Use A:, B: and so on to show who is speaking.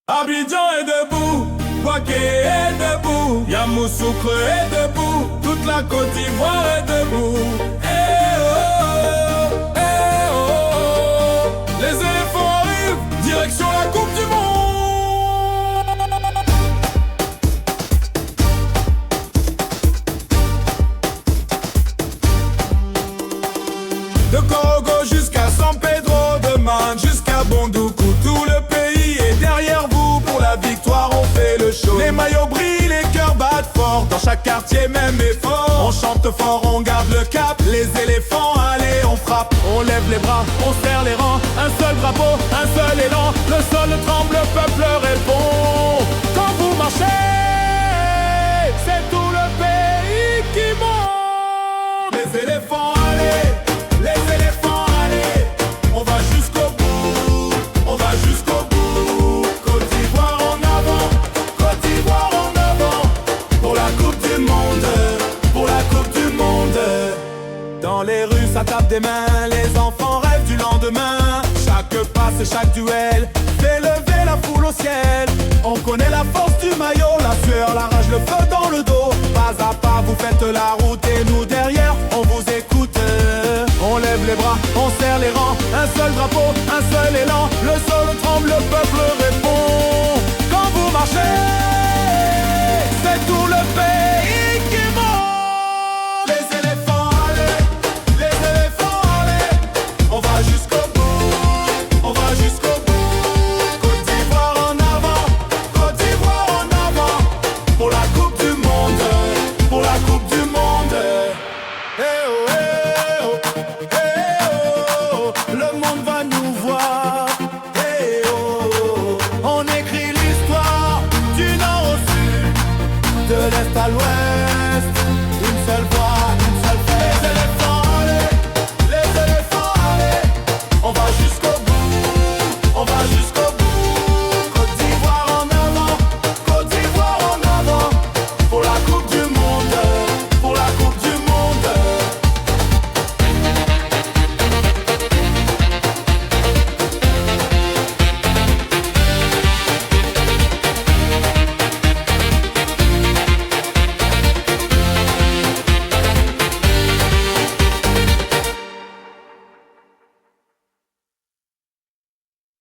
A: Abidjan est debout, Bouaké est debout, Yamoussoukro est debout, toute la Côte d'Ivoire est debout. Eh oh, eh oh, les éléphants arrivent, direction la Coupe du Monde. De Korogo jusqu'à San Pedro de Man, jusqu'à Bondoukou, tout le pays est derrière vous. Pour la victoire on fait le show. Les maillots brillent, les cœurs battent fort, dans chaque quartier même effort. On chante fort, on garde le cap, les éléphants, allez on frappe. On lève les bras, on serre les rangs, un seul drapeau, un seul élan. Le sol tremble, le peuple répond. Quand vous marchez, c'est tout le pays qui monte. Les éléphants, allez, les éléphants, allez, on va jusqu'au bout, on va jusqu'au bout. Côte d'Ivoire en avant, Côte d'Ivoire en avant, pour la Coupe du Monde, pour la Coupe du Monde. Dans les rues ça tape des mains, les enfants rêvent du lendemain. Chaque passe et chaque duel fait lever la foule au ciel. On connaît la force du maillot, la sueur, la rage, le feu dans le dos. Pas à pas vous faites la route et nous derrière on vous écoute. On lève les bras, on serre les rangs, un seul drapeau, un seul élan. Le